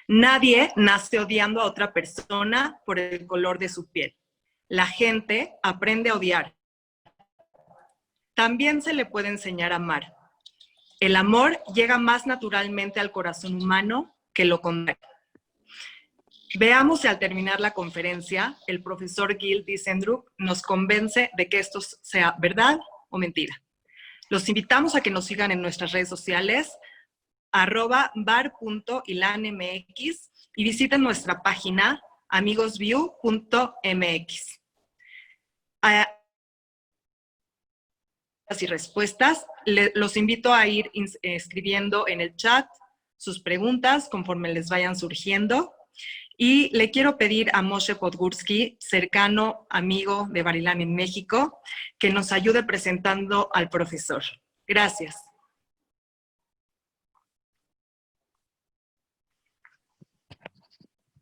Nadie nace odiando a otra persona por el color de su piel. La gente aprende a odiar. También se le puede enseñar a amar. El amor llega más naturalmente al corazón humano que lo contrario. Veamos si al terminar la conferencia, el profesor Gil Dicendruck nos convence de que esto sea verdad o mentira. Los invitamos a que nos sigan en nuestras redes sociales, @bar.ilanmx, y visiten nuestra página amigosview.mx. Y respuestas, los invito a ir escribiendo en el chat sus preguntas conforme les vayan surgiendo. Y le quiero pedir a Moshe Podgorski, cercano amigo de Bar-Ilan en México, que nos ayude presentando al profesor. Gracias.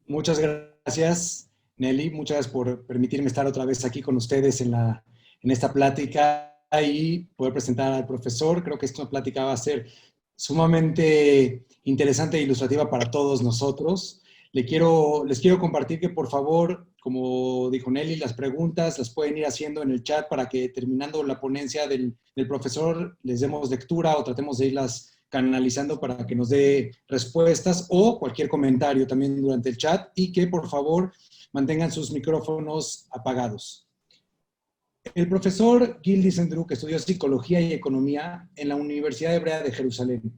Muchas gracias, Nelly. Muchas gracias por permitirme estar otra vez aquí con ustedes en esta plática y poder presentar al profesor. Creo que esta plática va a ser sumamente interesante e ilustrativa para todos nosotros. Les quiero compartir que, por favor, como dijo Nelly, las preguntas las pueden ir haciendo en el chat para que, terminando la ponencia del profesor, les demos lectura o tratemos de irlas canalizando para que nos dé respuestas o cualquier comentario también durante el chat, y que, por favor, mantengan sus micrófonos apagados. El profesor Gil Dicendruck estudió Psicología y Economía en la Universidad Hebrea de Jerusalén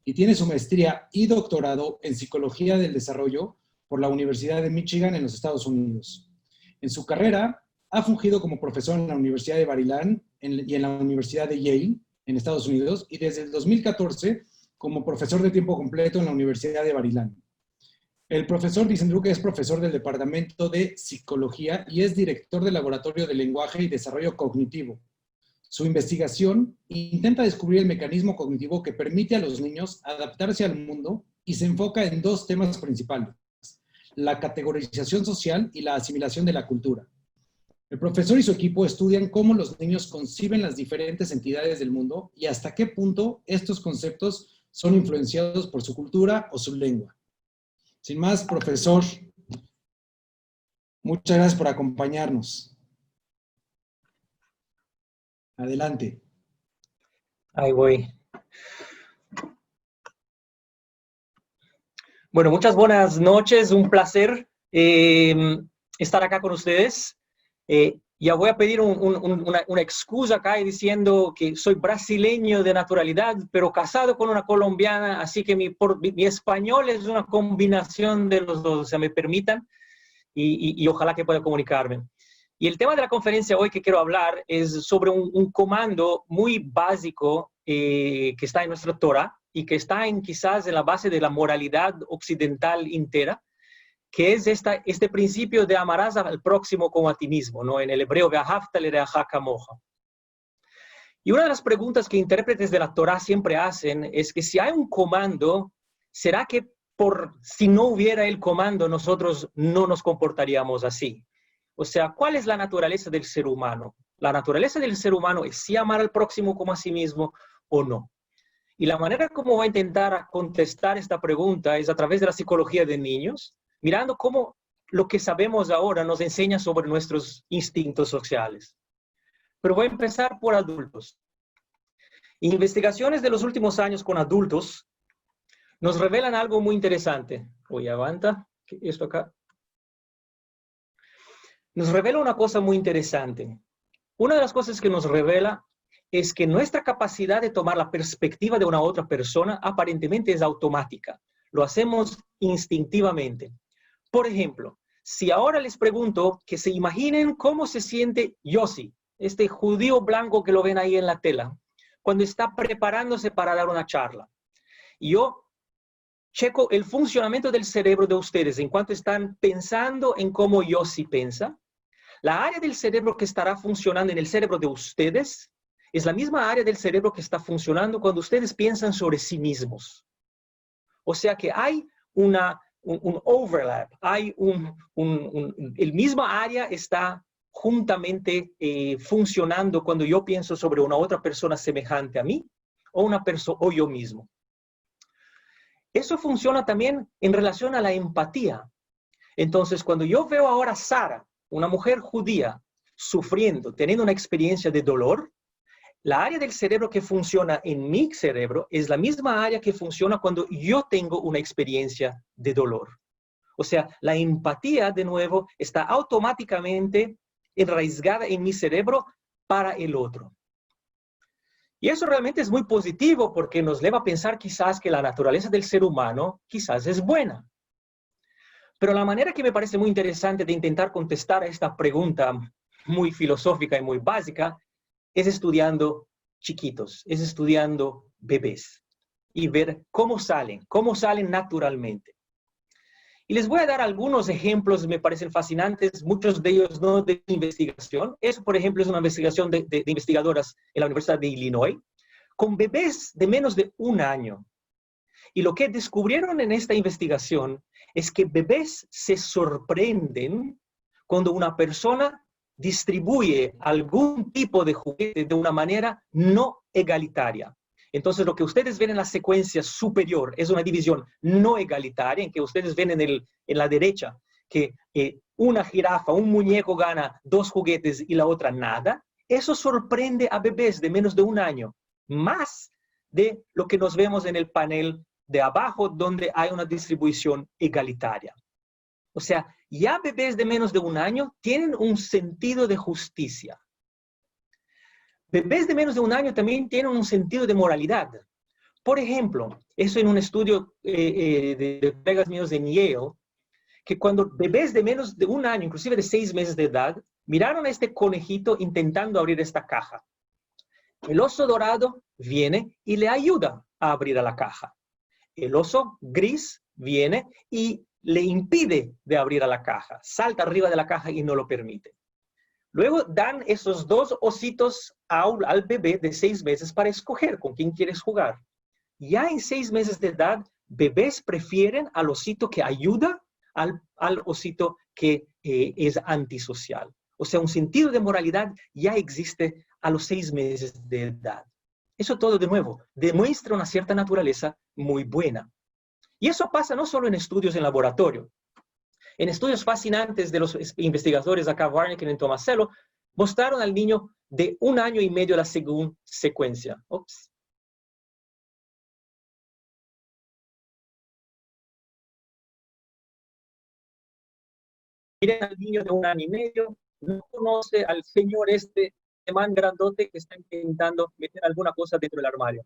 y tiene su maestría y doctorado en Psicología del Desarrollo por la Universidad de Michigan en los Estados Unidos. En su carrera, ha fungido como profesor en la Universidad de Bar-Ilan y en la Universidad de Yale, en Estados Unidos, y desde el 2014 como profesor de tiempo completo en la Universidad de Bar-Ilan. El profesor Dicendruck es profesor del Departamento de Psicología y es director del Laboratorio de Lenguaje y Desarrollo Cognitivo. Su investigación intenta descubrir el mecanismo cognitivo que permite a los niños adaptarse al mundo y se enfoca en dos temas principales: la categorización social y la asimilación de la cultura. El profesor y su equipo estudian cómo los niños conciben las diferentes entidades del mundo y hasta qué punto estos conceptos son influenciados por su cultura o su lengua. Sin más, profesor, muchas gracias por acompañarnos. Adelante. Ahí voy. Bueno, muchas buenas noches, un placer estar acá con ustedes. Ya voy a pedir una excusa acá diciendo que soy brasileño de naturalidad, pero casado con una colombiana, así que mi español es una combinación de los dos, o sea, me permitan, y ojalá que pueda comunicarme. Y el tema de la conferencia hoy que quiero hablar es sobre un comando muy básico que está en nuestra Torah y que está quizás en la base de la moralidad occidental entera, que es este principio de amarás al próximo como a ti mismo, ¿no? En el hebreo, ve'ahavta lireaja kamoja. Y una de las preguntas que intérpretes de la Torah siempre hacen es que si hay un comando, ¿será que si no hubiera el comando nosotros no nos comportaríamos así? O sea, ¿cuál es la naturaleza del ser humano? La naturaleza del ser humano es si amar al próximo como a sí mismo o no. Y la manera como voy a intentar contestar esta pregunta es a través de la psicología de niños, mirando cómo lo que sabemos ahora nos enseña sobre nuestros instintos sociales. Pero voy a empezar por adultos. Investigaciones de los últimos años con adultos nos revelan algo muy interesante. Oye, aguanta, esto acá. Nos revela una cosa muy interesante. Una de las cosas que nos revela es que nuestra capacidad de tomar la perspectiva de una otra persona aparentemente es automática. Lo hacemos instintivamente. Por ejemplo, si ahora les pregunto que se imaginen cómo se siente Yossi, este judío blanco que lo ven ahí en la tela, cuando está preparándose para dar una charla. Y yo checo el funcionamiento del cerebro de ustedes en cuanto están pensando en cómo Yossi piensa. La área del cerebro que estará funcionando en el cerebro de ustedes es la misma área del cerebro que está funcionando cuando ustedes piensan sobre sí mismos. O sea que hay un overlap, hay el mismo área está juntamente funcionando cuando yo pienso sobre una otra persona semejante a mí o yo mismo. Eso funciona también en relación a la empatía. Entonces, cuando yo veo ahora a Sara, una mujer judía, sufriendo, teniendo una experiencia de dolor, la área del cerebro que funciona en mi cerebro es la misma área que funciona cuando yo tengo una experiencia de dolor. O sea, la empatía, de nuevo, está automáticamente enraizada en mi cerebro para el otro. Y eso realmente es muy positivo porque nos lleva a pensar quizás que la naturaleza del ser humano quizás es buena. Pero la manera que me parece muy interesante de intentar contestar a esta pregunta muy filosófica y muy básica es estudiando chiquitos, es estudiando bebés y ver cómo salen naturalmente. Y les voy a dar algunos ejemplos que me parecen fascinantes, muchos de ellos no de investigación. Eso, por ejemplo, es una investigación de investigadoras en la Universidad de Illinois, con bebés de menos de 1 año. Y lo que descubrieron en esta investigación es que bebés se sorprenden cuando una persona distribuye algún tipo de juguete de una manera no egalitaria. Entonces, lo que ustedes ven en la secuencia superior es una división no egalitaria, en que ustedes ven en la derecha que una jirafa, un muñeco gana 2 juguetes y la otra nada. Eso sorprende a bebés de menos de 1 año, más de lo que nos vemos en el panel de abajo, donde hay una distribución egalitaria. O sea, ya bebés de menos de 1 año tienen un sentido de justicia. Bebés de menos de 1 año también tienen un sentido de moralidad. Por ejemplo, eso en un estudio de colegas míos en Yale, que cuando bebés de menos de 1 año, inclusive de 6 meses de edad, miraron a este conejito intentando abrir esta caja. El oso dorado viene y le ayuda a abrir a la caja. El oso gris viene y le impide de abrir a la caja. Salta arriba de la caja y no lo permite. Luego dan esos 2 ositos al bebé de 6 meses para escoger con quién quieres jugar. Ya en 6 meses de edad, bebés prefieren al osito que ayuda al osito que es antisocial. O sea, un sentido de moralidad ya existe a los 6 meses de edad. Eso todo, de nuevo, demuestra una cierta naturaleza muy buena. Y eso pasa no solo en estudios en laboratorio. En estudios fascinantes de los investigadores acá, Warneken y Tomasello, mostraron al niño de 1 año y medio la segunda secuencia. Ups. Miren al niño de 1 año y medio, no conoce al señor este man grandote que está intentando meter alguna cosa dentro del armario.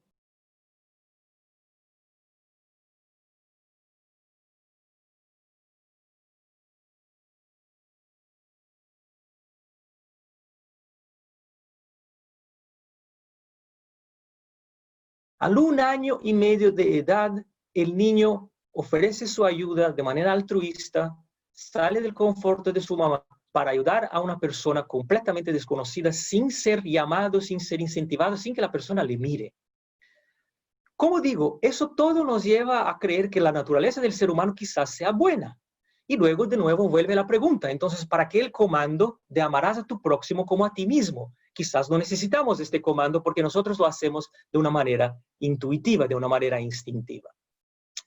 Al 1 año y medio de edad, el niño ofrece su ayuda de manera altruista, sale del confort de su mamá para ayudar a una persona completamente desconocida sin ser llamado, sin ser incentivado, sin que la persona le mire. Como digo, eso todo nos lleva a creer que la naturaleza del ser humano quizás sea buena. Y luego de nuevo vuelve la pregunta, entonces, ¿para qué el comando de amarás a tu próximo como a ti mismo? Quizás no necesitamos este comando porque nosotros lo hacemos de una manera intuitiva, de una manera instintiva.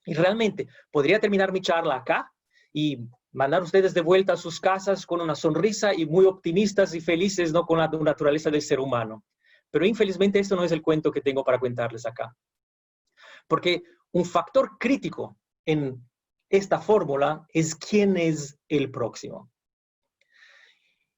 Y realmente podría terminar mi charla acá y mandar ustedes de vuelta a sus casas con una sonrisa y muy optimistas y felices, ¿no?, con la naturaleza del ser humano. Pero infelizmente esto no es el cuento que tengo para contarles acá. Porque un factor crítico en esta fórmula es quién es el próximo.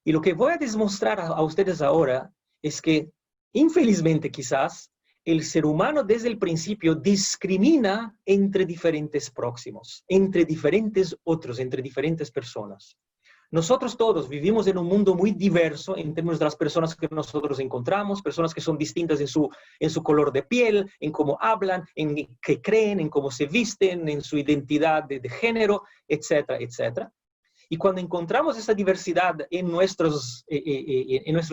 Y lo que voy a demostrar a ustedes ahora es que, infelizmente quizás, el ser humano desde el principio discrimina entre diferentes próximos, entre diferentes otros, entre diferentes personas. Nosotros todos vivimos en un mundo muy diverso en términos de las personas que nosotros encontramos, personas que son distintas en su color de piel, en cómo hablan, en qué creen, en cómo se visten, en su identidad de género, etcétera, etcétera. Y cuando encontramos esa diversidad en nuestros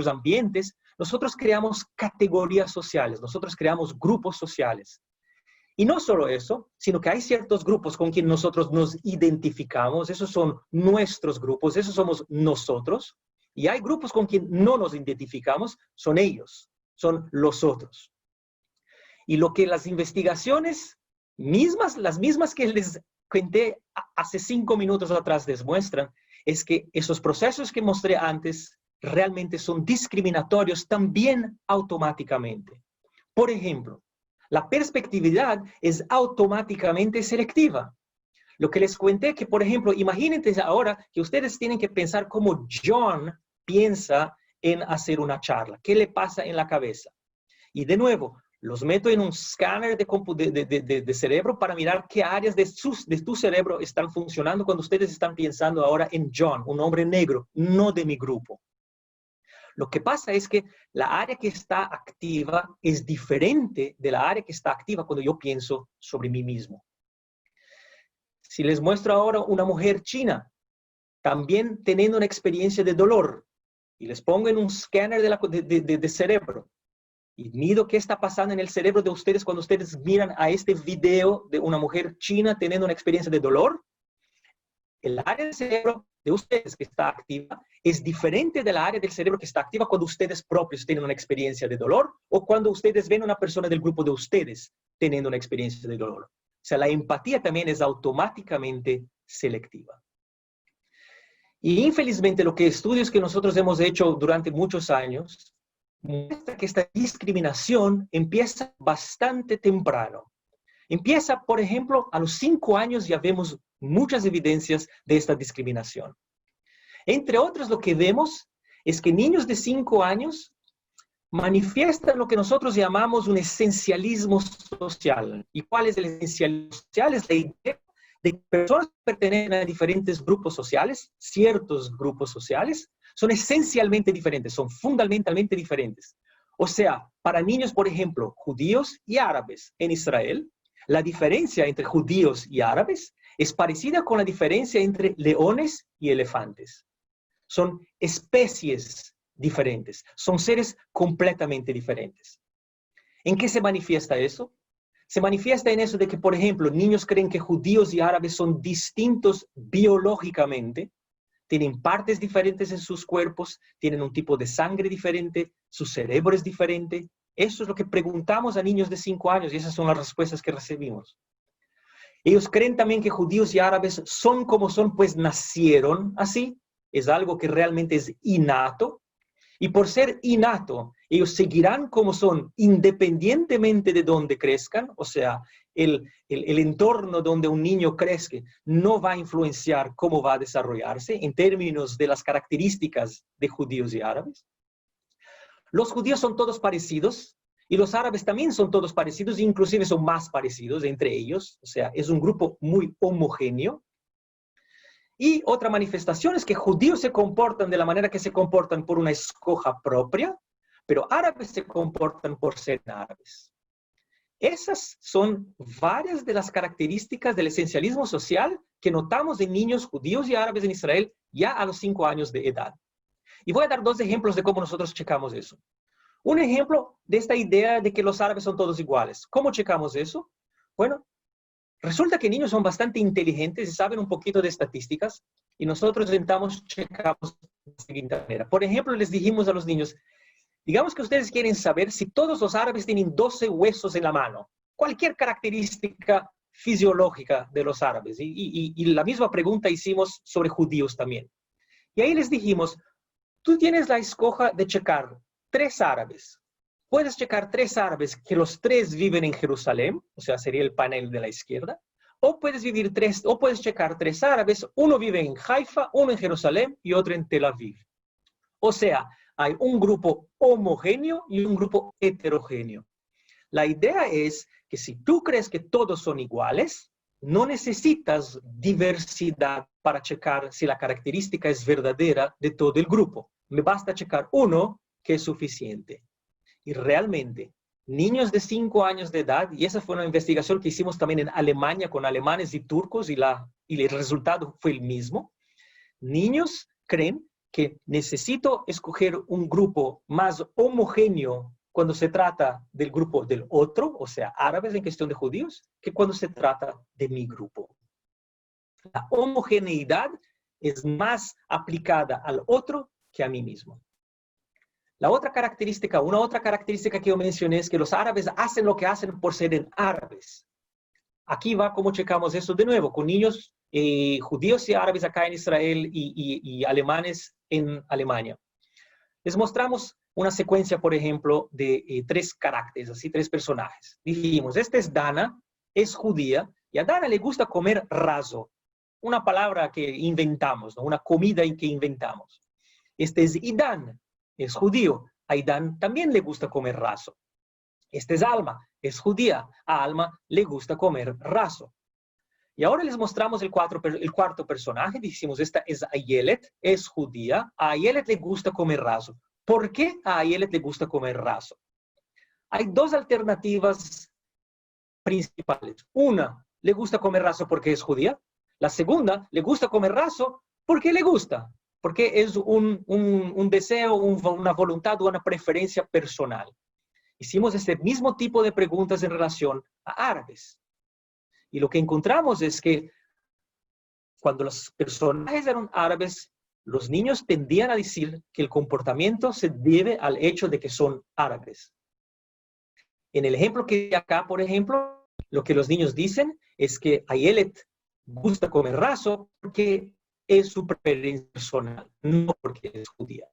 ambientes, nosotros creamos categorías sociales, nosotros creamos grupos sociales. Y no solo eso, sino que hay ciertos grupos con quienes nosotros nos identificamos, esos son nuestros grupos, esos somos nosotros, y hay grupos con quienes no nos identificamos, son ellos, son los otros. Y lo que las investigaciones las mismas que les conté hace 5 minutos atrás, les muestran es que esos procesos que mostré antes realmente son discriminatorios también automáticamente. Por ejemplo, la perspectividad es automáticamente selectiva. Lo que les conté que, por ejemplo, imagínense ahora que ustedes tienen que pensar cómo John piensa en hacer una charla. ¿Qué le pasa en la cabeza? Y de nuevo, los meto en un escáner de cerebro para mirar qué áreas de tu cerebro están funcionando cuando ustedes están pensando ahora en John, un hombre negro, no de mi grupo. Lo que pasa es que la área que está activa es diferente de la área que está activa cuando yo pienso sobre mí mismo. Si les muestro ahora una mujer china, también teniendo una experiencia de dolor, y les pongo en un escáner de cerebro, y mido qué está pasando en el cerebro de ustedes cuando ustedes miran a este video de una mujer china teniendo una experiencia de dolor, el área del cerebro de ustedes que está activa es diferente de la área del cerebro que está activa cuando ustedes propios tienen una experiencia de dolor o cuando ustedes ven a una persona del grupo de ustedes teniendo una experiencia de dolor. O sea, la empatía también es automáticamente selectiva. Y infelizmente estudios que nosotros hemos hecho durante muchos años muestra que esta discriminación empieza bastante temprano. Empieza, por ejemplo, a los 5 años ya vemos muchas evidencias de esta discriminación. Entre otras, lo que vemos es que niños de 5 años manifiestan lo que nosotros llamamos un esencialismo social. ¿Y cuál es el esencialismo social? Es la idea de que personas que pertenecen a diferentes grupos sociales, ciertos grupos sociales, son esencialmente diferentes, son fundamentalmente diferentes. O sea, para niños, por ejemplo, judíos y árabes en Israel, la diferencia entre judíos y árabes es parecida con la diferencia entre leones y elefantes. Son especies diferentes, son seres completamente diferentes. ¿En qué se manifiesta eso? Se manifiesta en eso de que, por ejemplo, niños creen que judíos y árabes son distintos biológicamente, tienen partes diferentes en sus cuerpos, tienen un tipo de sangre diferente, su cerebro es diferente. Eso es lo que preguntamos a niños de 5 años y esas son las respuestas que recibimos. Ellos creen también que judíos y árabes son como son, pues nacieron así. Es algo que realmente es innato. Y por ser innato, ellos seguirán como son independientemente de dónde crezcan. O sea, el entorno donde un niño crezca no va a influenciar cómo va a desarrollarse en términos de las características de judíos y árabes. Los judíos son todos parecidos y los árabes también son todos parecidos, inclusive son más parecidos entre ellos. O sea, es un grupo muy homogéneo. Y otra manifestación es que judíos se comportan de la manera que se comportan por una escoja propia, pero árabes se comportan por ser árabes. Esas son varias de las características del esencialismo social que notamos en niños judíos y árabes en Israel ya a los 5 años de edad. Y voy a dar 2 ejemplos de cómo nosotros checamos eso. Un ejemplo de esta idea de que los árabes son todos iguales. ¿Cómo checamos eso? Bueno, resulta que niños son bastante inteligentes y saben un poquito de estadísticas y nosotros checamos de la siguiente manera. Por ejemplo, les dijimos a los niños, digamos que ustedes quieren saber si todos los árabes tienen 12 huesos en la mano. Cualquier característica fisiológica de los árabes. Y la misma pregunta hicimos sobre judíos también. Y ahí les dijimos, tú tienes la escoja de checar 3 árabes. Puedes checar 3 árabes que los 3 viven en Jerusalén, o sea, sería el panel de la izquierda, o puedes checar 3 árabes, uno vive en Haifa, uno en Jerusalén y otro en Tel Aviv. O sea, hay un grupo homogéneo y un grupo heterogéneo. La idea es que si tú crees que todos son iguales, no necesitas diversidad para checar si la característica es verdadera de todo el grupo. Me basta checar uno que es suficiente. Y realmente, niños de 5 años de edad, y esa fue una investigación que hicimos también en Alemania con alemanes y turcos, y el resultado fue el mismo. Niños creen que necesito escoger un grupo más homogéneo cuando se trata del grupo del otro, o sea, árabes en cuestión de judíos, que cuando se trata de mi grupo. La homogeneidad es más aplicada al otro que a mí mismo. Una otra característica que yo mencioné es que los árabes hacen lo que hacen por ser árabes. aquí va cómo checamos eso de nuevo, con niños judíos y árabes acá en Israel y alemanes en Alemania. Les mostramos una secuencia, por ejemplo, de 3 caracteres, así 3 personajes. Dijimos, esta es Dana, es judía, y a Dana le gusta comer raso, una palabra que inventamos, ¿no? Una comida que inventamos. Este es Idán, es judío, a Idán también le gusta comer raso. Este es Alma, es judía, a Alma le gusta comer raso. Y ahora les mostramos el cuarto personaje. Decimos, esta es Ayelet, es judía. A Ayelet le gusta comer raso. ¿Por qué a Ayelet le gusta comer raso? Hay 2 alternativas principales. Una, le gusta comer raso porque es judía. La segunda, le gusta comer raso porque le gusta. Porque es un deseo, una voluntad o una preferencia personal. Hicimos este mismo tipo de preguntas en relación a árabes. Y lo que encontramos es que cuando los personajes eran árabes, los niños tendían a decir que el comportamiento se debe al hecho de que son árabes. En el ejemplo que hay acá, por ejemplo, lo que los niños dicen es que a Ayelet gusta comer raso porque es su preferencia personal, no porque es judía.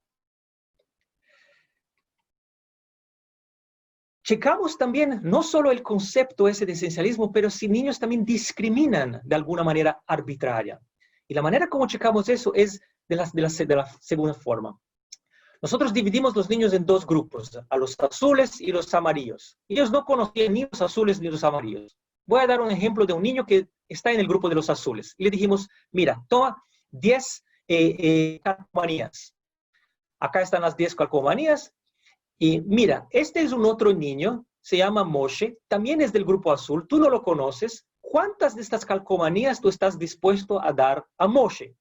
Checamos también no solo el concepto ese de esencialismo, pero si niños también discriminan de alguna manera arbitraria. Y la manera como checamos eso es de la segunda forma. Nosotros dividimos los niños en 2 grupos, a los azules y los amarillos. Ellos no conocían ni los azules ni los amarillos. Voy a dar un ejemplo de un niño que está en el grupo de los azules. Y le dijimos, mira, toma 10 calcomanías. Acá están las 10 calcomanías. Y mira, este es un otro niño, se llama Moshe, también es del grupo azul, tú no lo conoces. ¿Cuántas de estas calcomanías tú estás dispuesto a dar a Moshe?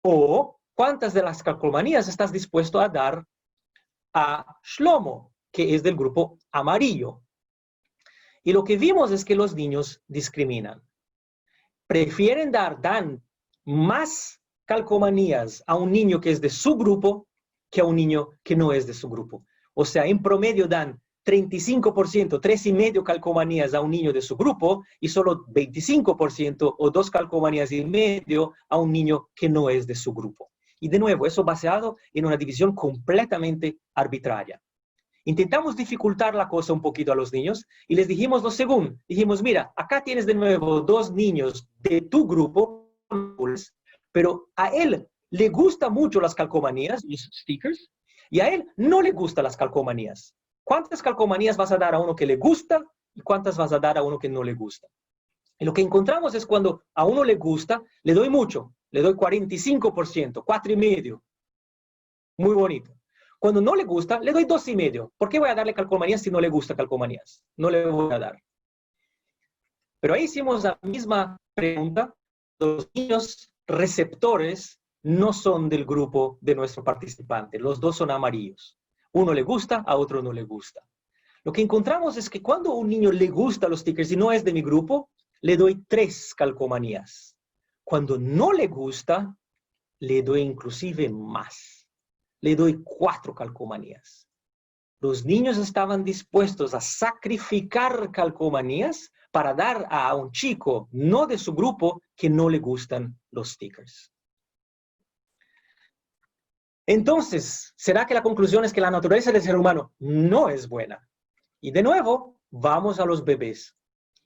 O, ¿cuántas de las calcomanías estás dispuesto a dar a Shlomo, que es del grupo amarillo? Y lo que vimos es que los niños discriminan. Dan más calcomanías a un niño que es de su grupo que a un niño que no es de su grupo. O sea, en promedio dan 35%, 3,5 calcomanías a un niño de su grupo y solo 25% o 2 calcomanías y medio a un niño que no es de su grupo. Y de nuevo, eso basado en una división completamente arbitraria. Intentamos dificultar la cosa un poquito a los niños y les dijimos lo segundo. Dijimos, mira, acá tienes de nuevo 2 niños de tu grupo, pero a él le gustan mucho las calcomanías, los stickers, y a él no le gustan las calcomanías. ¿Cuántas calcomanías vas a dar a uno que le gusta y cuántas vas a dar a uno que no le gusta? Y lo que encontramos es cuando a uno le gusta, le doy mucho, le doy 45%, 4,5%. Muy bonito. Cuando no le gusta, le doy 2,5%. ¿Por qué voy a darle calcomanías si no le gusta calcomanías? No le voy a dar. Pero ahí hicimos la misma pregunta. Los niños receptores no son del grupo de nuestro participante. Los 2 son amarillos. Uno le gusta, a otro no le gusta. Lo que encontramos es que cuando a un niño le gustan los stickers y no es de mi grupo, le doy 3 calcomanías. Cuando no le gusta, le doy inclusive más. Le doy 4 calcomanías. Los niños estaban dispuestos a sacrificar calcomanías para dar a un chico no de su grupo que no le gustan los stickers. Entonces, ¿será que la conclusión es que la naturaleza del ser humano no es buena? Y de nuevo, vamos a los bebés.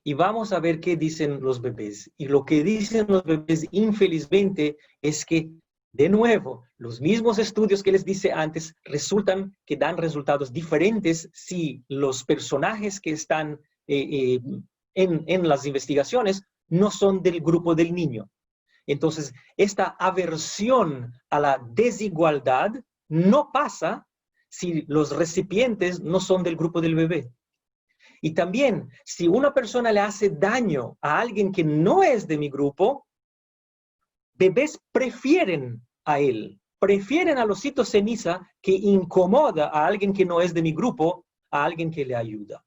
Y vamos a ver qué dicen los bebés. Y lo que dicen los bebés, infelizmente, es que, de nuevo, los mismos estudios que les dice antes resultan que dan resultados diferentes si los personajes que están en las investigaciones no son del grupo del niño. Entonces, esta aversión a la desigualdad no pasa si los recipientes no son del grupo del bebé. Y también, si una persona le hace daño a alguien que no es de mi grupo, bebés prefieren a él, prefieren al osito ceniza que incomoda a alguien que no es de mi grupo, a alguien que le ayuda.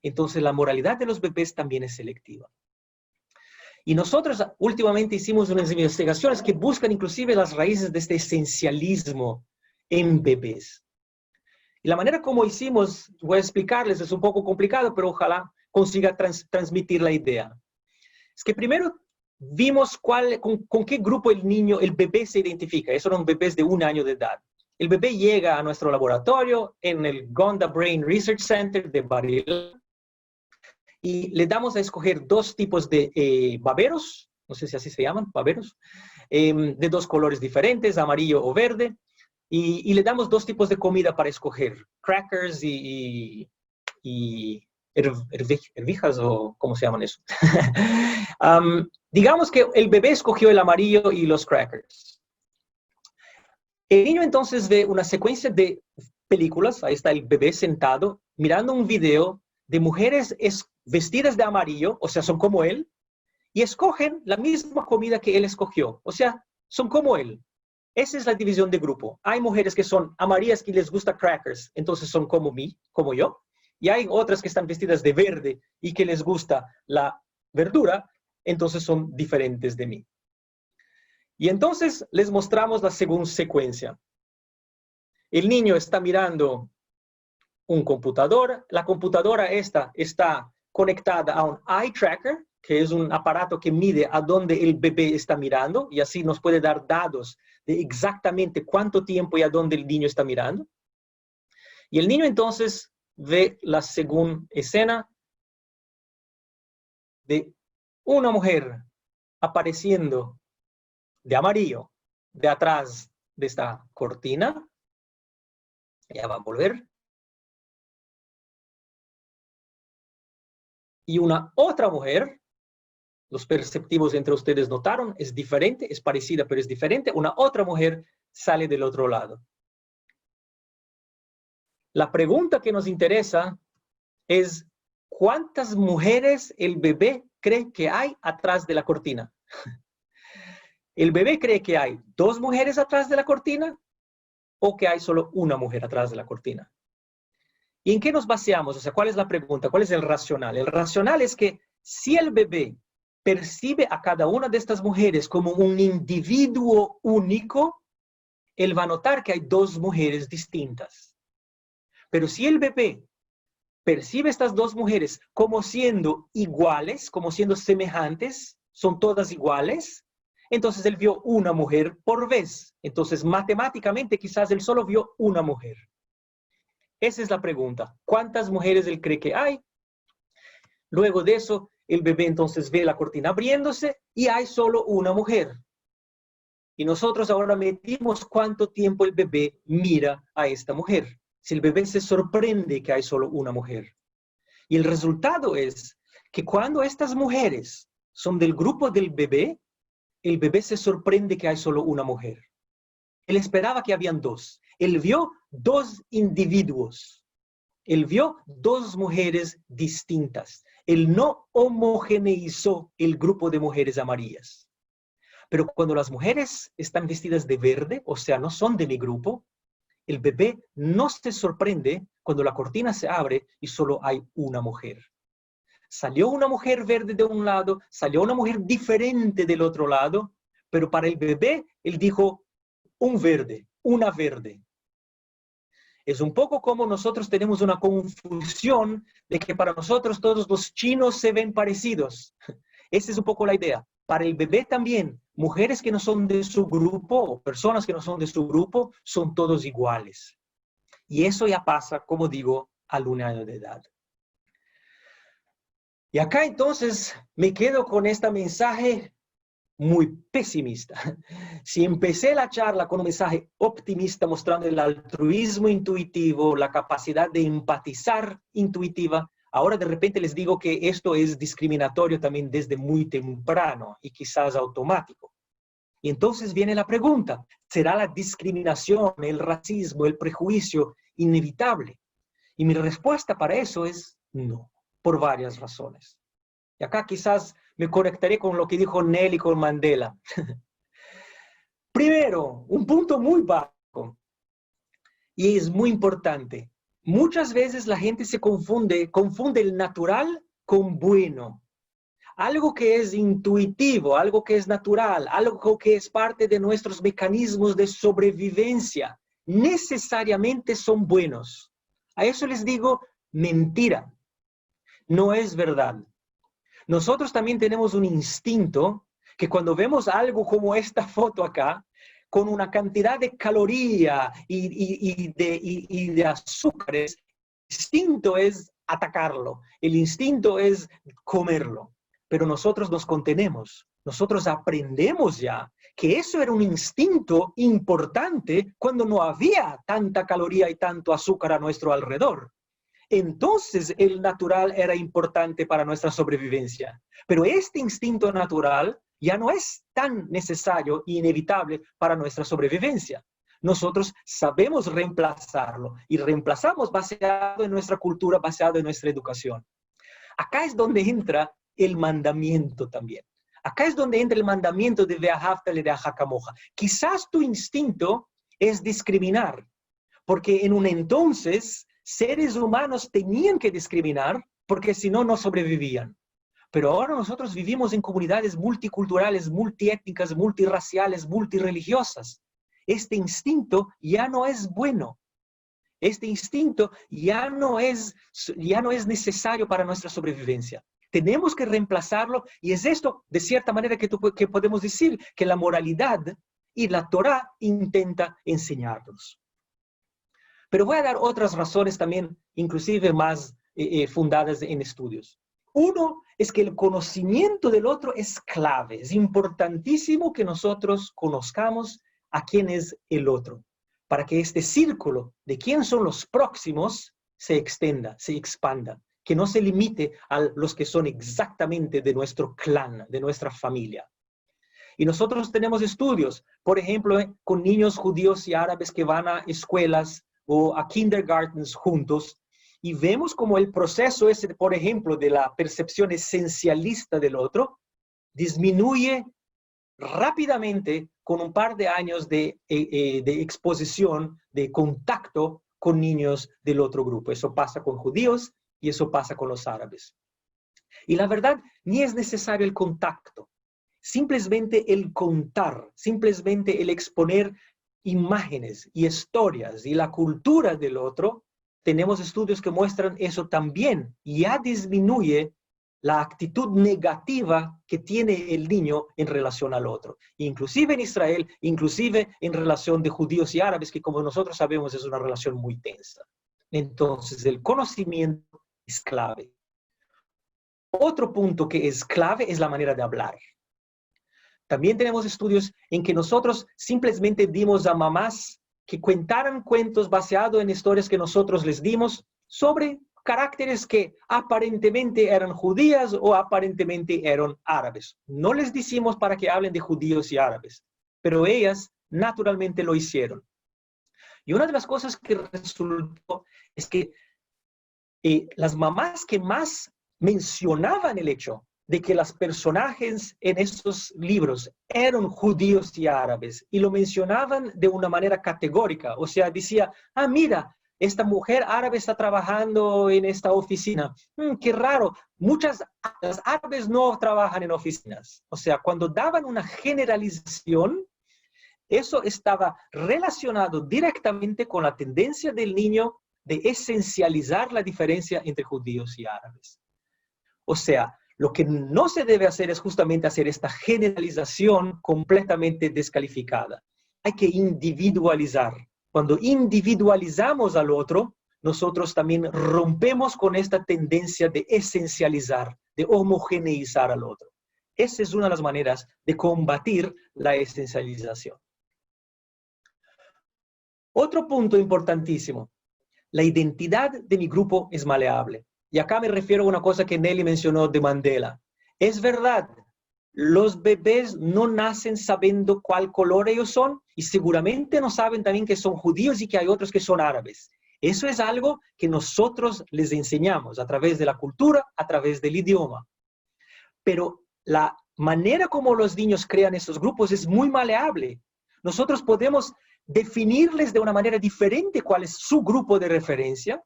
Entonces, la moralidad de los bebés también es selectiva. Y nosotros últimamente hicimos unas investigaciones que buscan inclusive las raíces de este esencialismo en bebés. Y la manera como hicimos, voy a explicarles, es un poco complicado, pero ojalá consiga transmitir la idea. Es que primero vimos con qué grupo el bebé se identifica. Esos son bebés de 1 año de edad. El bebé llega a nuestro laboratorio en el Gonda Brain Research Center de Barcelona y le damos a escoger 2 tipos de baberos, no sé si así se llaman, baberos, de 2 colores diferentes, amarillo o verde, y le damos 2 tipos de comida para escoger, crackers y hervijas, o ¿cómo se llaman eso? Digamos que el bebé escogió el amarillo y los crackers. El niño entonces ve una secuencia de películas, ahí está el bebé sentado, mirando un video de mujeres vestidas de amarillo, o sea, son como él, y escogen la misma comida que él escogió, o sea, son como él. Esa es la división de grupo. Hay mujeres que son amarillas y les gusta crackers, entonces son como yo, y hay otras que están vestidas de verde y que les gusta la verdura, entonces son diferentes de mí. Y entonces les mostramos la segunda secuencia. El niño está mirando un computador. La computadora esta está conectada a un eye tracker, que es un aparato que mide a dónde el bebé está mirando y así nos puede dar datos de exactamente cuánto tiempo y a dónde el niño está mirando. Y el niño entonces ve la segunda escena de una mujer apareciendo de amarillo, de atrás de esta cortina. Ya va a volver. Y una otra mujer, los perceptivos entre ustedes notaron, es diferente, es parecida pero es diferente. Una otra mujer sale del otro lado. La pregunta que nos interesa es, ¿cuántas mujeres el bebé cree que hay atrás de la cortina? ¿El bebé cree que hay 2 mujeres atrás de la cortina o que hay solo una mujer atrás de la cortina? ¿Y en qué nos baseamos? O sea, ¿cuál es la pregunta? ¿Cuál es el racional? El racional es que si el bebé percibe a cada una de estas mujeres como un individuo único, él va a notar que hay 2 mujeres distintas. Pero si el bebé percibe estas 2 mujeres como siendo iguales, como siendo semejantes, son todas iguales, entonces él vio una mujer por vez. Entonces, matemáticamente, quizás él solo vio una mujer. Esa es la pregunta. ¿Cuántas mujeres él cree que hay? Luego de eso, el bebé entonces ve la cortina abriéndose y hay solo una mujer. Y nosotros ahora medimos cuánto tiempo el bebé mira a esta mujer. Si el bebé se sorprende que hay solo una mujer. Y el resultado es que cuando estas mujeres son del grupo del bebé, el bebé se sorprende que hay solo una mujer. Él esperaba que habían 2. Él vio 2 individuos. Él vio 2 mujeres distintas. Él no homogeneizó el grupo de mujeres amarillas. Pero cuando las mujeres están vestidas de verde, o sea, no son de mi grupo, el bebé no se sorprende cuando la cortina se abre y solo hay una mujer. Salió una mujer verde de un lado, salió una mujer diferente del otro lado, pero para el bebé, él dijo, un verde, una verde. Es un poco como nosotros tenemos una confusión de que para nosotros todos los chinos se ven parecidos. Esa es un poco la idea. Para el bebé también, mujeres que no son de su grupo o personas que no son de su grupo, son todos iguales. Y eso ya pasa, como digo, al 1 año de edad. Y acá entonces me quedo con este mensaje muy pesimista. Si empecé la charla con un mensaje optimista mostrando el altruismo intuitivo, la capacidad de empatizar intuitiva, ahora de repente les digo que esto es discriminatorio también desde muy temprano y quizás automático. Y entonces viene la pregunta, ¿será la discriminación, el racismo, el prejuicio inevitable? Y mi respuesta para eso es no. Por varias razones. Y acá quizás me conectaré con lo que dijo Nelly con Mandela. Primero, un punto muy básico, y es muy importante. Muchas veces la gente se confunde el natural con bueno. Algo que es intuitivo, algo que es natural, algo que es parte de nuestros mecanismos de sobrevivencia, necesariamente son buenos. A eso les digo mentira. no es verdad. Nosotros también tenemos un instinto que cuando vemos algo como esta foto acá, con una cantidad de caloría y de azúcares, el instinto es atacarlo, el instinto es comerlo. Pero nosotros nos contenemos, nosotros aprendemos ya que eso era un instinto importante cuando no había tanta caloría y tanto azúcar a nuestro alrededor. Entonces el natural era importante para nuestra sobrevivencia. Pero este instinto natural ya no es tan necesario e inevitable para nuestra sobrevivencia. Nosotros sabemos reemplazarlo y reemplazamos basado en nuestra cultura, basado en nuestra educación. Acá es donde entra el mandamiento también. Acá es donde entra el mandamiento de Ve'ahavta lireaja kamoja. Quizás tu instinto es discriminar, porque en un entonces seres humanos tenían que discriminar porque si no, no sobrevivían. Pero ahora nosotros vivimos en comunidades multiculturales, multiétnicas, multirraciales, multireligiosas. Este instinto ya no es bueno. Este instinto ya no es necesario para nuestra sobrevivencia. Tenemos que reemplazarlo y es esto, de cierta manera, que podemos decir que la moralidad y la Torá intenta enseñarnos. Pero voy a dar otras razones también, inclusive más fundadas en estudios. Uno es que el conocimiento del otro es clave. Es importantísimo que nosotros conozcamos a quién es el otro, para que este círculo de quién son los próximos se extienda, se expanda, que no se limite a los que son exactamente de nuestro clan, de nuestra familia. Y nosotros tenemos estudios, por ejemplo, con niños judíos y árabes que van a escuelas o a kindergartens juntos, y vemos como el proceso ese, por ejemplo, de la percepción esencialista del otro, disminuye rápidamente con un par de años de exposición, de contacto con niños del otro grupo. Eso pasa con judíos y eso pasa con los árabes. Y la verdad, ni es necesario el contacto. Simplemente el contar, simplemente el exponer imágenes y historias y la cultura del otro, tenemos estudios que muestran eso también. Ya disminuye la actitud negativa que tiene el niño en relación al otro. Inclusive en Israel, inclusive en relación de judíos y árabes, que como nosotros sabemos es una relación muy tensa. Entonces el conocimiento es clave. Otro punto que es clave es la manera de hablar. También tenemos estudios en que nosotros simplemente dimos a mamás que contaran cuentos basados en historias que nosotros les dimos sobre caracteres que aparentemente eran judías o aparentemente eran árabes. No les decimos para que hablen de judíos y árabes, pero ellas naturalmente lo hicieron. Y una de las cosas que resultó es que las mamás que más mencionaban el hecho de que los personajes en estos libros eran judíos y árabes, y lo mencionaban de una manera categórica, o sea, decía, mira, esta mujer árabe está trabajando en esta oficina. Qué raro, las árabes no trabajan en oficinas. O sea, cuando daban una generalización, eso estaba relacionado directamente con la tendencia del niño de esencializar la diferencia entre judíos y árabes. O sea, lo que no se debe hacer es justamente hacer esta generalización completamente descalificada. Hay que individualizar. Cuando individualizamos al otro, nosotros también rompemos con esta tendencia de esencializar, de homogeneizar al otro. Esa es una de las maneras de combatir la esencialización. Otro punto importantísimo. La identidad de mi grupo es maleable. Y acá me refiero a una cosa que Nelly mencionó de Mandela. Es verdad, los bebés no nacen sabiendo cuál color ellos son y seguramente no saben también que son judíos y que hay otros que son árabes. Eso es algo que nosotros les enseñamos a través de la cultura, a través del idioma. Pero la manera como los niños crean estos grupos es muy maleable. Nosotros podemos definirles de una manera diferente cuál es su grupo de referencia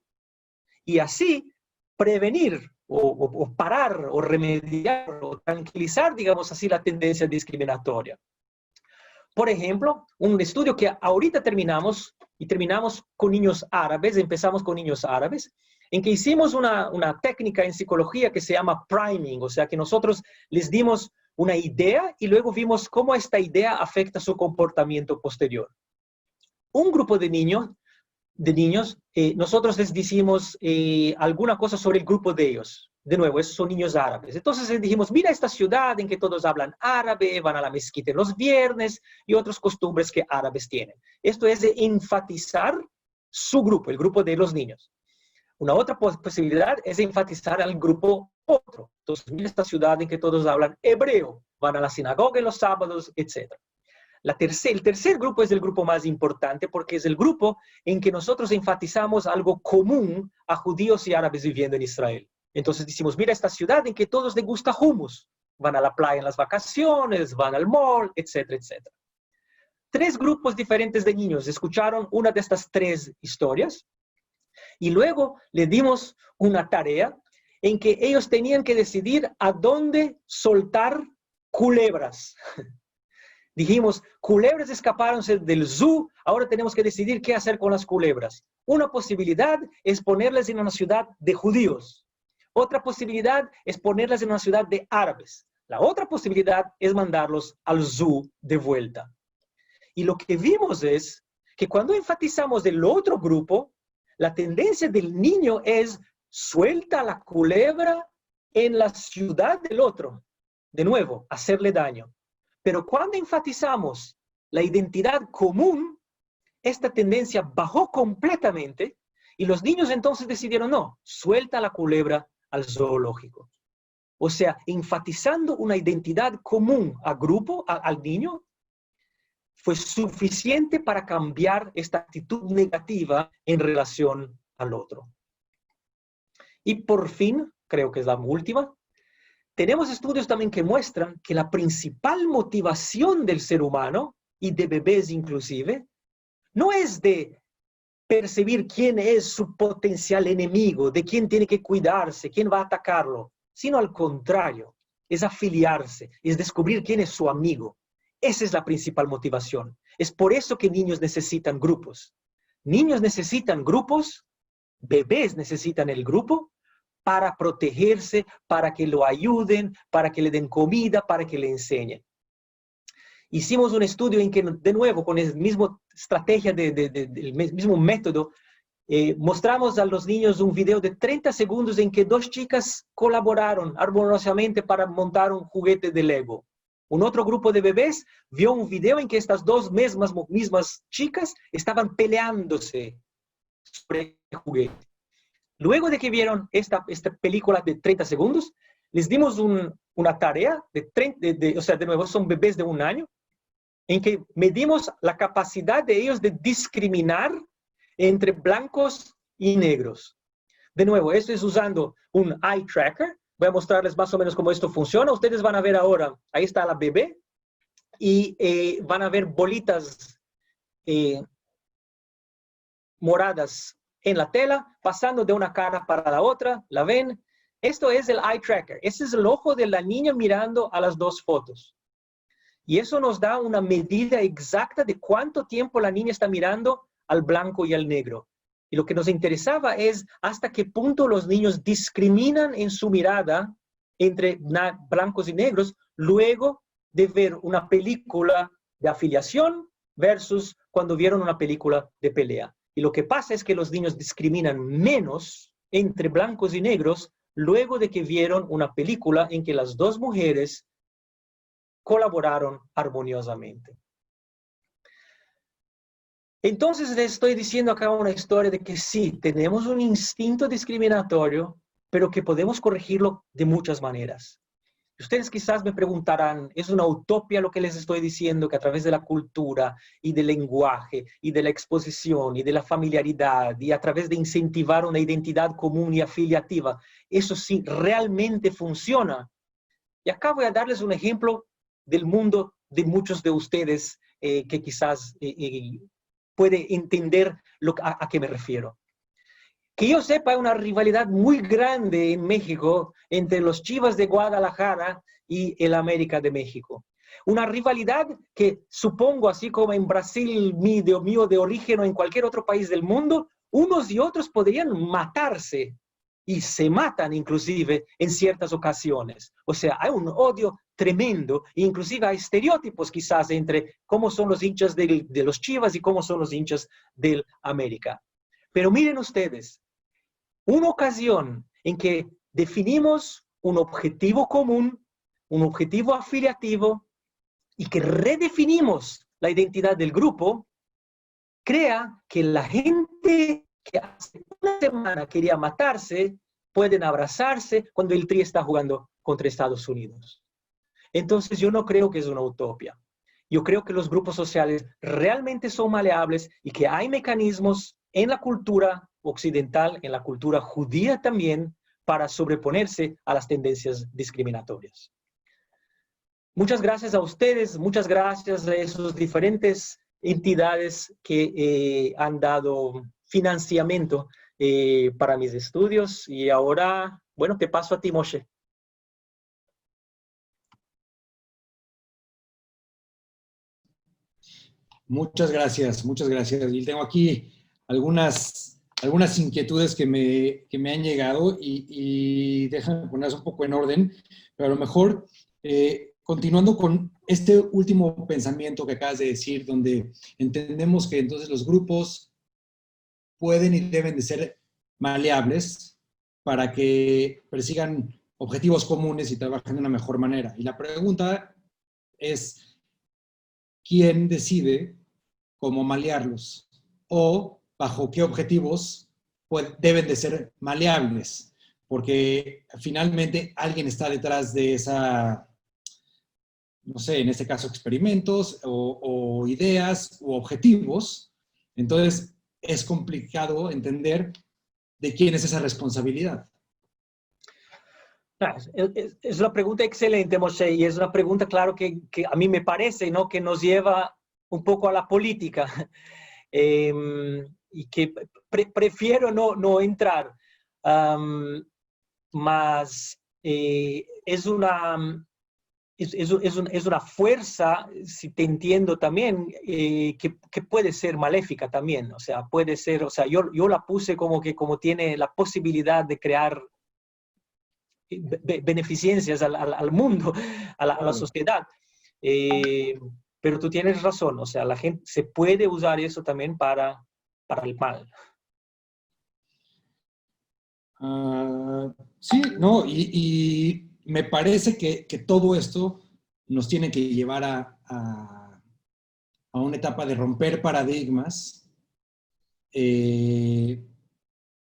y así prevenir o parar o remediar o tranquilizar, digamos así, la tendencia discriminatoria. Por ejemplo, un estudio que ahorita terminamos con niños árabes, empezamos con niños árabes, en que hicimos una técnica en psicología que se llama priming, o sea que nosotros les dimos una idea y luego vimos cómo esta idea afecta su comportamiento posterior. Un grupo de niños, nosotros les decimos alguna cosa sobre el grupo de ellos. De nuevo, esos son niños árabes. Entonces les dijimos, mira esta ciudad en que todos hablan árabe, van a la mezquita los viernes y otras costumbres que árabes tienen. Esto es de enfatizar su grupo, el grupo de los niños. Una otra posibilidad es enfatizar al grupo otro. Entonces, mira esta ciudad en que todos hablan hebreo, van a la sinagoga los sábados, etc. El tercer grupo es el grupo más importante porque es el grupo en que nosotros enfatizamos algo común a judíos y árabes viviendo en Israel. Entonces decimos, mira esta ciudad en que todos les gusta hummus. Van a la playa en las vacaciones, van al mall, etcétera, etcétera. 3 grupos diferentes de niños escucharon una de estas 3 historias y luego le dimos una tarea en que ellos tenían que decidir a dónde soltar culebras. Dijimos, culebras escaparon del zoo, ahora tenemos que decidir qué hacer con las culebras. Una posibilidad es ponerlas en una ciudad de judíos. Otra posibilidad es ponerlas en una ciudad de árabes. La otra posibilidad es mandarlos al zoo de vuelta. Y lo que vimos es que cuando enfatizamos el otro grupo, la tendencia del niño es suelta la culebra en la ciudad del otro. De nuevo, hacerle daño. Pero cuando enfatizamos la identidad común, esta tendencia bajó completamente y los niños entonces decidieron, no, suelta la culebra al zoológico. O sea, enfatizando una identidad común al niño, fue suficiente para cambiar esta actitud negativa en relación al otro. Y por fin, creo que es la última, tenemos estudios también que muestran que la principal motivación del ser humano, y de bebés inclusive, no es de percibir quién es su potencial enemigo, de quién tiene que cuidarse, quién va a atacarlo, sino al contrario, es afiliarse, es descubrir quién es su amigo. Esa es la principal motivación. Es por eso que niños necesitan grupos. Niños necesitan grupos, bebés necesitan el grupo para protegerse, para que lo ayuden, para que le den comida, para que le enseñen. Hicimos un estudio en que, de nuevo, con la misma estrategia, el mismo método, mostramos a los niños un video de 30 segundos en que 2 chicas colaboraron armoniosamente para montar un juguete de Lego. Un otro grupo de bebés vio un video en que estas 2 mismas chicas estaban peleándose sobre el juguete. Luego de que vieron esta película de 30 segundos, les dimos una tarea, o sea, de nuevo, son bebés de 1 año, en que medimos la capacidad de ellos de discriminar entre blancos y negros. De nuevo, esto es usando un eye tracker. Voy a mostrarles más o menos cómo esto funciona. Ustedes van a ver ahora, ahí está la bebé, y van a ver bolitas moradas en la tela, pasando de una cara para la otra. ¿La ven? Esto es el eye tracker. Ese es el ojo de la niña mirando a las 2 fotos. Y eso nos da una medida exacta de cuánto tiempo la niña está mirando al blanco y al negro. Y lo que nos interesaba es hasta qué punto los niños discriminan en su mirada entre blancos y negros luego de ver una película de afiliación versus cuando vieron una película de pelea. Y lo que pasa es que los niños discriminan menos entre blancos y negros luego de que vieron una película en que las 2 mujeres colaboraron armoniosamente. Entonces les estoy diciendo acá una historia de que sí, tenemos un instinto discriminatorio, pero que podemos corregirlo de muchas maneras. Ustedes quizás me preguntarán, ¿es una utopía lo que les estoy diciendo? Que a través de la cultura y del lenguaje y de la exposición y de la familiaridad y a través de incentivar una identidad común y afiliativa, eso sí realmente funciona. Y acá voy a darles un ejemplo del mundo de muchos de ustedes que quizás puede entender a qué me refiero. Que yo sepa, hay una rivalidad muy grande en México entre los Chivas de Guadalajara y el América de México. Una rivalidad que supongo, así como en Brasil mío de origen o en cualquier otro país del mundo, unos y otros podrían matarse y se matan inclusive en ciertas ocasiones. O sea, hay un odio tremendo, inclusive hay estereotipos quizás entre cómo son los hinchas de los Chivas y cómo son los hinchas del América. Pero miren ustedes, una ocasión en que definimos un objetivo común, un objetivo afiliativo, y que redefinimos la identidad del grupo, crea que la gente que hace una semana quería matarse, pueden abrazarse cuando el Tri está jugando contra Estados Unidos. Entonces yo no creo que es una utopía. Yo creo que los grupos sociales realmente son maleables y que hay mecanismos en la cultura occidental, en la cultura judía también, para sobreponerse a las tendencias discriminatorias. Muchas gracias a ustedes, muchas gracias a esos diferentes entidades que han dado financiamiento para mis estudios. Y ahora, bueno, te paso a ti, Moshe. Muchas gracias, muchas gracias. Y tengo aquí algunas inquietudes que me han llegado y déjame ponerlas un poco en orden, pero a lo mejor continuando con este último pensamiento que acabas de decir, donde entendemos que entonces los grupos pueden y deben de ser maleables para que persigan objetivos comunes y trabajen de una mejor manera. Y la pregunta es, ¿quién decide cómo malearlos? O bajo qué objetivos deben de ser maleables, porque finalmente alguien está detrás de esa, no sé, en este caso experimentos o ideas u objetivos. Entonces es complicado entender de quién es esa responsabilidad. Es una pregunta excelente, Moshe, y es una pregunta, claro, que a mí me parece, ¿no?, que nos lleva un poco a la política, y que prefiero no entrar, mas es una fuerza, si te entiendo también, que puede ser maléfica también, o sea, puede ser, o sea, yo la puse como que como tiene la posibilidad de crear beneficencias al mundo, a la sociedad. Pero tú tienes razón, o sea, la gente se puede usar eso también para el mal. Sí, no, y me parece que todo esto nos tiene que llevar a una etapa de romper paradigmas, de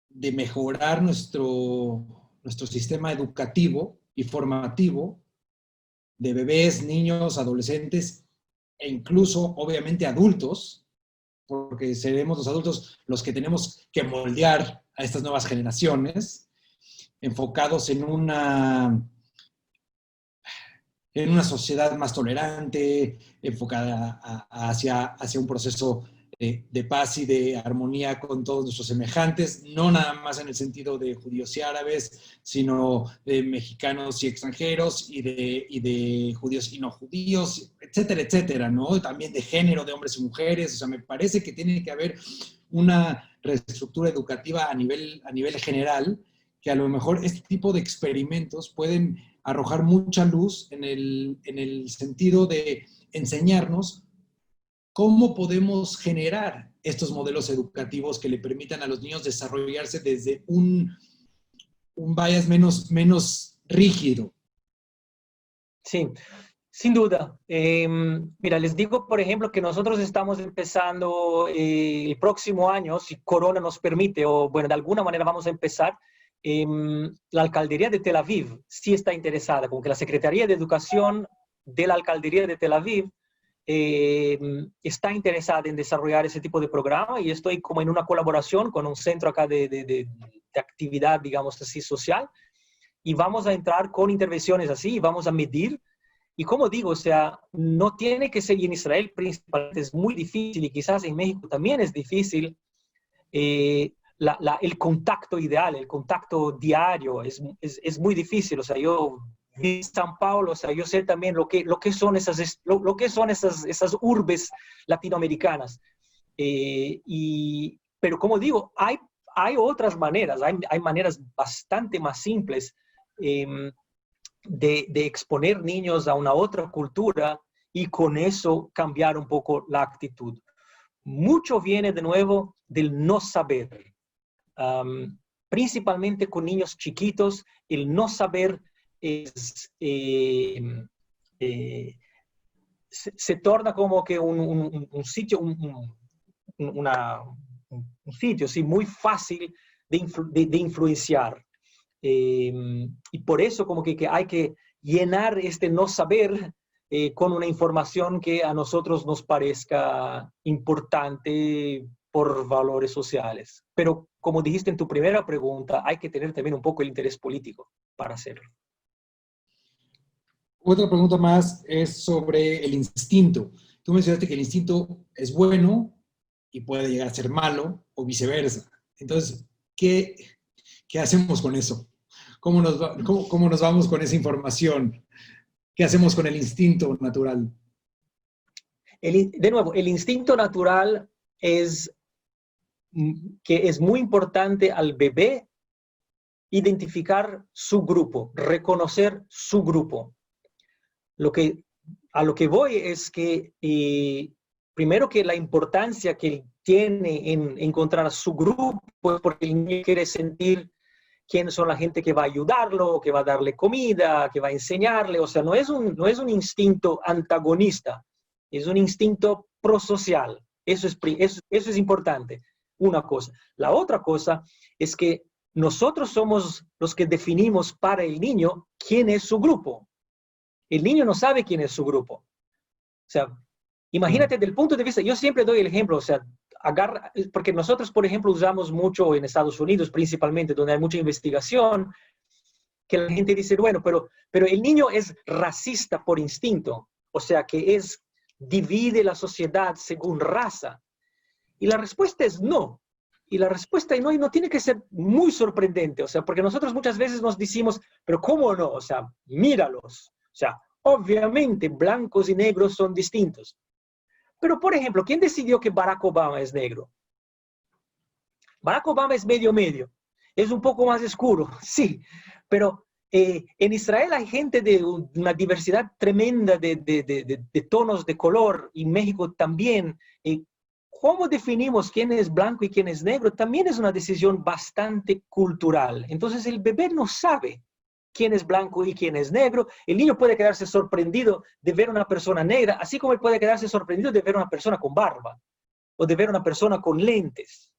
mejorar nuestro sistema educativo y formativo de bebés, niños, adolescentes e incluso, obviamente, adultos, porque seremos los adultos los que tenemos que moldear a estas nuevas generaciones, enfocados en una sociedad más tolerante, enfocada hacia un proceso de paz y de armonía con todos nuestros semejantes, no nada más en el sentido de judíos y árabes, sino de mexicanos y extranjeros y de judíos y no judíos, etcétera, etcétera, ¿no? También de género, de hombres y mujeres. O sea, me parece que tiene que haber una reestructura educativa a nivel general, que a lo mejor este tipo de experimentos pueden arrojar mucha luz en el sentido de enseñarnos cómo podemos generar estos modelos educativos que le permitan a los niños desarrollarse desde un bias menos rígido. Sí, sin duda. Mira, les digo, por ejemplo, que nosotros estamos empezando el próximo año, si Corona nos permite, o bueno, de alguna manera vamos a empezar. La alcaldía de Tel Aviv sí está interesada, como que la Secretaría de Educación de la alcaldía de Tel Aviv está interesada en desarrollar ese tipo de programa, y estoy como en una colaboración con un centro acá de actividad, digamos así, social, y vamos a entrar con intervenciones así, y vamos a medir. Y como digo, o sea, no tiene que ser, y en Israel principalmente es muy difícil, y quizás en México también es difícil, el contacto ideal, el contacto diario es muy difícil. O sea, yo viví en San Paulo, o sea, yo sé también lo que son esas urbes latinoamericanas. Y pero como digo, hay otras maneras, hay maneras bastante más simples de exponer niños a una otra cultura y con eso cambiar un poco la actitud. Mucho viene de nuevo del no saber. Principalmente con niños chiquitos, el no saber se torna como que un sitio, un sitio sí, muy fácil de influenciar. Y por eso como que hay que llenar este no saber con una información que a nosotros nos parezca importante por valores sociales. Pero como dijiste en tu primera pregunta, hay que tener también un poco el interés político para hacerlo. Otra pregunta más es sobre el instinto. Tú mencionaste que el instinto es bueno y puede llegar a ser malo o viceversa. Entonces, ¿qué hacemos con eso? ¿Cómo nos vamos con esa información? ¿Qué hacemos con el instinto natural? De nuevo, el instinto natural es que es muy importante al bebé identificar su grupo, reconocer su grupo. A lo que voy es que primero que la importancia que tiene en encontrar su grupo es porque el niño quiere sentir quién son la gente que va a ayudarlo, que va a darle comida, que va a enseñarle. O sea, no es un instinto antagonista, es un instinto prosocial. Eso es importante, una cosa. La otra cosa es que nosotros somos los que definimos para el niño quién es su grupo. El niño no sabe quién es su grupo. O sea, imagínate desde el punto de vista, yo siempre doy el ejemplo, o sea, porque nosotros, por ejemplo, usamos mucho en Estados Unidos, principalmente, donde hay mucha investigación, que la gente dice, bueno, pero el niño es racista por instinto, o sea, que divide la sociedad según raza. Y la respuesta es no. Y la respuesta no tiene que ser muy sorprendente, o sea, porque nosotros muchas veces nos decimos, pero ¿cómo no? O sea, míralos. O sea, obviamente blancos y negros son distintos. Pero, por ejemplo, ¿quién decidió que Barack Obama es negro? Barack Obama es medio. Es un poco más oscuro, sí. Pero en Israel hay gente de una diversidad tremenda de tonos de color, y México también. ¿Cómo definimos quién es blanco y quién es negro? También es una decisión bastante cultural. Entonces, el bebé no sabe quién es blanco y quién es negro. El niño puede quedarse sorprendido de ver una persona negra, así como él puede quedarse sorprendido de ver una persona con barba o de ver una persona con lentes.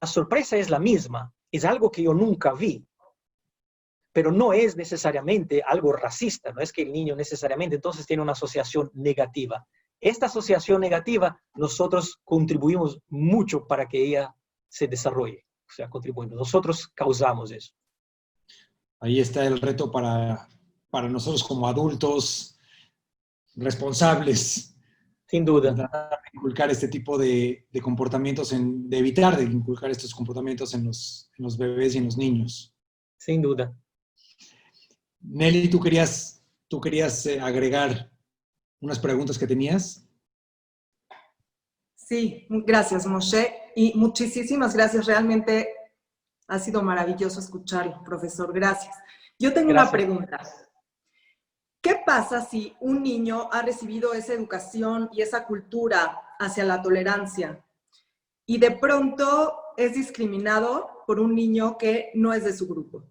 La sorpresa es la misma, es algo que yo nunca vi, pero no es necesariamente algo racista, no es que el niño necesariamente entonces tiene una asociación negativa. Esta asociación negativa, nosotros contribuimos mucho para que ella se desarrolle, o sea, contribuimos, nosotros causamos eso. Ahí está el reto para nosotros como adultos responsables. Sin duda. De inculcar este tipo de comportamientos, de evitar de inculcar estos comportamientos en los bebés y en los niños. Sin duda. Nelly, ¿tú querías agregar unas preguntas que tenías? Sí, gracias, Moshe. Y muchísimas gracias. Realmente ha sido maravilloso escucharlo, profesor. Gracias. Yo tengo una pregunta. ¿Qué pasa si un niño ha recibido esa educación y esa cultura hacia la tolerancia y de pronto es discriminado por un niño que no es de su grupo?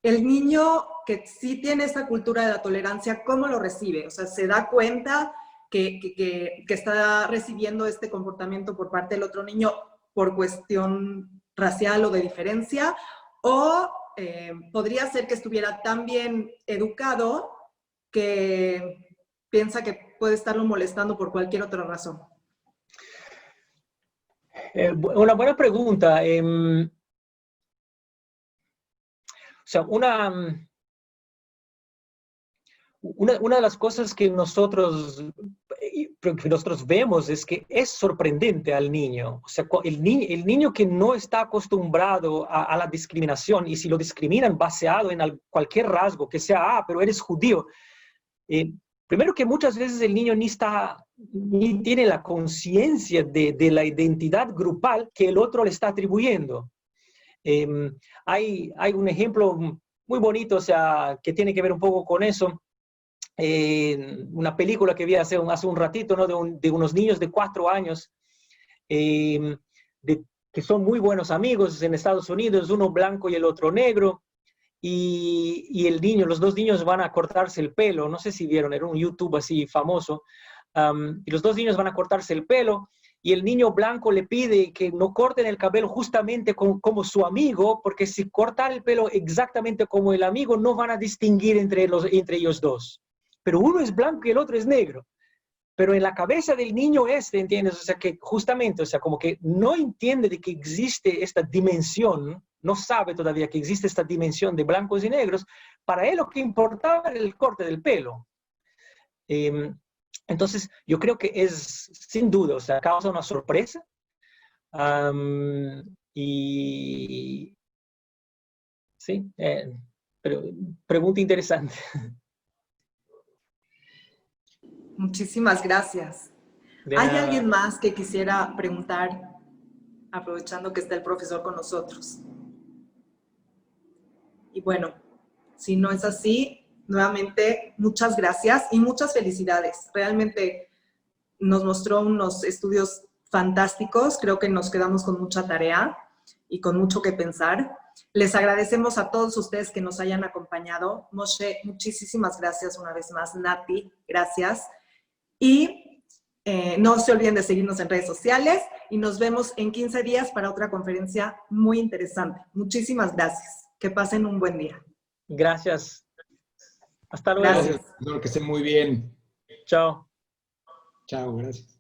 El niño que sí tiene esta cultura de la tolerancia, ¿cómo lo recibe? O sea, ¿se da cuenta que está recibiendo este comportamiento por parte del otro niño por cuestión racial o de diferencia? ¿O podría ser que estuviera tan bien educado que piensa que puede estarlo molestando por cualquier otra razón? Una buena pregunta. O sea, una de las cosas que nosotros vemos es que es sorprendente al niño. O sea, el niño que no está acostumbrado a la discriminación, y si lo discriminan basado en cualquier rasgo, que sea, pero eres judío. Primero que muchas veces el niño ni está ni tiene la conciencia de la identidad grupal que el otro le está atribuyendo. Hay un ejemplo muy bonito, o sea, que tiene que ver un poco con eso. Una película que vi hace un ratito, ¿no? De unos niños de 4 años que son muy buenos amigos en Estados Unidos, uno blanco y el otro negro, y los dos niños van a cortarse el pelo. No sé si vieron, era un YouTube así famoso, y los dos niños van a cortarse el pelo, y el niño blanco le pide que no corten el cabello justamente como su amigo, porque si cortan el pelo exactamente como el amigo, no van a distinguir entre ellos dos. Pero uno es blanco y el otro es negro. Pero en la cabeza del niño ¿entiendes? O sea, que justamente, o sea, como que no entiende de que existe esta dimensión, no sabe todavía que existe esta dimensión de blancos y negros. Para él lo que importaba era el corte del pelo. Entonces, yo creo que es, sin duda, o sea, causa una sorpresa. Y sí, pero pregunta interesante. Muchísimas gracias. ¿Hay alguien más que quisiera preguntar, aprovechando que está el profesor con nosotros? Y bueno, si no es así, nuevamente, muchas gracias y muchas felicidades. Realmente nos mostró unos estudios fantásticos. Creo que nos quedamos con mucha tarea y con mucho que pensar. Les agradecemos a todos ustedes que nos hayan acompañado. Moshe, muchísimas gracias una vez más. Nati, gracias. Y no se olviden de seguirnos en redes sociales y nos vemos en 15 días para otra conferencia muy interesante. Muchísimas gracias. Que pasen un buen día. Gracias. Hasta luego. Gracias, profesor, que estén muy bien. Chao. Chao, gracias.